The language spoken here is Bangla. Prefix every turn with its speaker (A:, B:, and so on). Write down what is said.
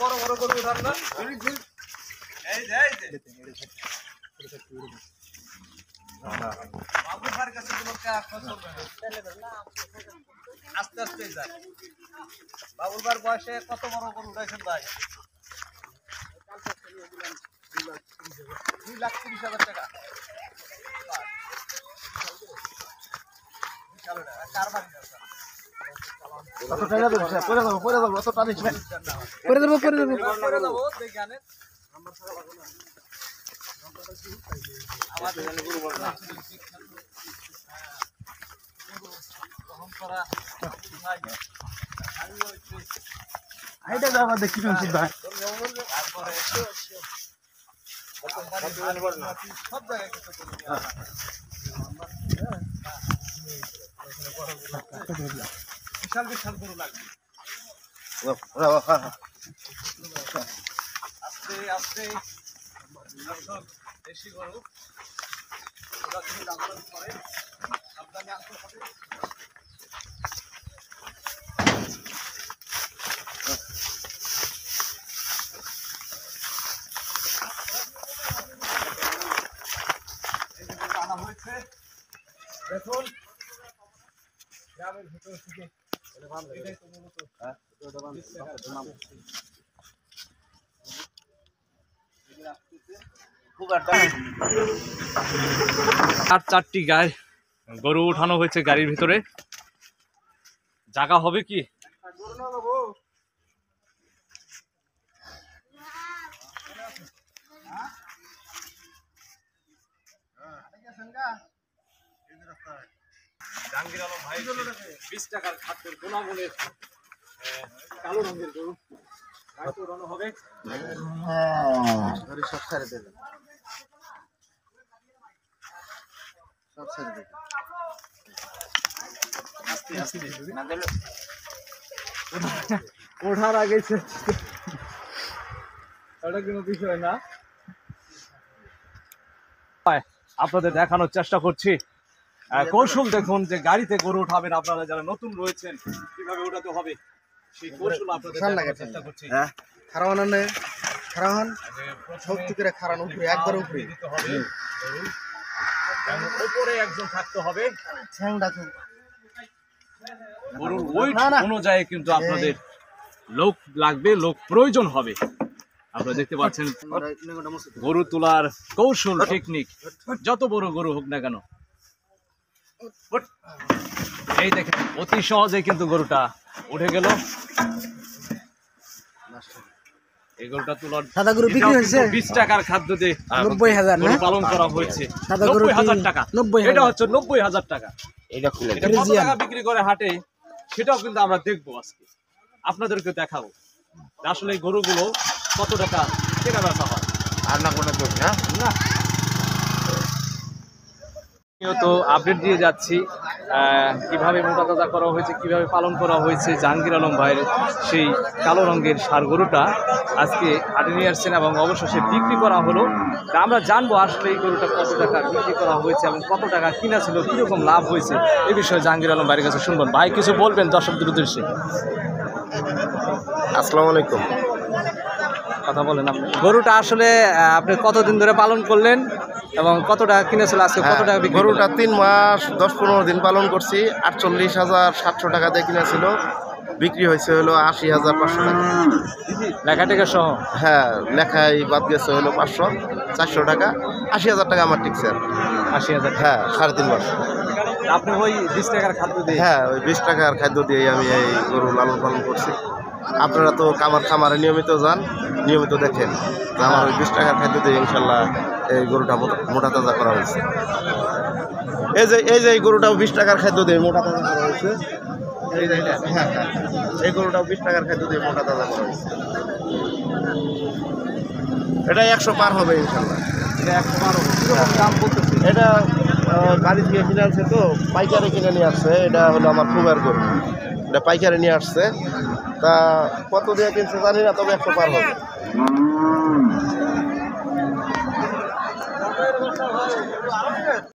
A: বড় বড় গরু উঠান না এই যে বাবু ভার কাছে কোনো আস্তে আস্তে যায় বাবুর ভার বয়সে কত বড় গরু উঠাইছেন ভাই 2,30,000 টাকা
B: কত টাকা দেবো পরে যাবো অত টাকা দিচ্ছি পরে যাবো
A: দেখে আনেন
B: এইটা যাবো দেখি শুনছি ভাই
A: সব জায়গায় বিশাল বিশাল গরু লাগবে আস্তে আস্তে দেশি গরু সাবধানে আসতে হবে আনা হয়েছে দেখুন গ্রামের ভিতর থেকে আর 4টি গায়ে গরু উঠানো হয়েছে গাড়ির ভিতরে জায়গা হবে কি জাহাঙ্গীর আলম ভাই 20 টাকার খাদ্যের গুণাগুণের কালো রঙের গরু গাড়িতে উঠানো হবে
B: সব ছেড়ে দেবে সব ছেড়ে দেবে
A: আস্তে আস্তে ওঠার আগে এটা কোনো বিষয় না আপনাদের দেখানোর চেষ্টা করছি কৌশল দেখুন যে গাড়িতে গরু উঠাবেন আপনারা যারা নতুন রয়েছেন কিভাবে উঠাতে হবে সেই কৌশল আপনাদের দেখানোর চেষ্টা করছি
B: খারাপ নেই খারাপ শক্তি করে খারাপ উপরে একবার উপরে
A: দিতে হবে উপরে একজন থাকতে হবে গরুর ওয়েট অনুযায়ী কিন্তু আপনাদের লোক লাগবে লোক প্রয়োজন হবে আপনারা দেখতে পাচ্ছেন গরু তোলার কৌশল টেকনিক যত বড় গরু হোক না কেন এই দেখেন অতি সহজে কিন্তু গরুটা উঠে গেল এই গরুটা তোলার
B: সাদা গরু বিক্রি হয়েছে
A: 20 টাকার খাদ্য দিয়ে
B: 90,000
A: না পালন করা হয়েছে 90,000 টাকা এটা হচ্ছে 90,000 টাকা
B: এটা খুলে
A: কত টাকা বিক্রি করে হাটে সেটাও কিন্তু আমরা দেখবো আজকে আপনাদেরকে দেখাবো আসলে এই গরুগুলো কত টাকা কেনা বেচা হয়
B: আর না কোনো দোষ না
A: না তো আপডেট দিয়ে যাচ্ছি কিভাবে মোটা তাজা করা হয়েছে কিভাবে পালন করা হয়েছে জাহাঙ্গীর আলম ভাইয়ের সেই কালো রঙের ষাঁড় গরুটা আজকে হাটে নিয়ে আসছেন এবং অবশেষে বিক্রি করা হলো তা আমরা জানবো আসলে এই গরুটা কত টাকা বিক্রি করা হয়েছে এবং কত টাকা কিনা ছিল কীরকম লাভ হয়েছে এই বিষয়ে জাহাঙ্গীর আলম ভাইয়ের কাছে শুনবেন ভাই কিছু বলবেন দর্শকদের উদ্দেশ্যে
B: আসসালামু আলাইকুম
A: কথা বলেন আপনি গরুটা আসলে আপনি কতদিন ধরে পালন করলেন এবং কত টাকা কিনেছিল আজকে কত টাকা বিক্রি
B: গরুটা 3 মাস 10-15 দিন পালন করছি 48,700 টাকা দিয়ে কিনেছিল বিক্রি হয়েছে হলো 80,500 টাকা
A: লেখা টেকা সহ
B: হ্যাঁ লেখাই বাদ গেছে হলো 400 টাকা 80,000 টাকা আমার টিকছে
A: 80,000
B: হ্যাঁ 3.5 মাস
A: আপনি ওই 20 টাকার খাদ্য দিয়ে
B: হ্যাঁ ওই 20 টাকার খাদ্য দিয়ে আমি এই গরু লালন পালন করছি আপনারা তো খামারে নিয়মিত যান নিয়মিত দেখেন আমার ওই 20 টাকার খাদ্য দিয়ে ইনশাল্লাহ এই গরুটা মোটা তাজা করা হয়েছে এই যে এই গরুটাও 20 টাকার খাদ্য দিয়ে মোটা তাজা করা হয়েছে এই গরুটাও 20 টাকার খাদ্য দিয়ে মোটা তাজা করা হয়েছে এটা 100 পার হবে ইনশাল্লাহ
A: এটা 112 দাম বলতেছে
B: এটা গাড়ি থেকে কিনে আনছে তো পাইকারি কিনে নিয়ে আসছে এটা হলো আমার ফুমের গরু এটা পাইকারি নিয়ে আসছে তা কত দিয়ে কিনছে জানি না তবে 100 পার হবে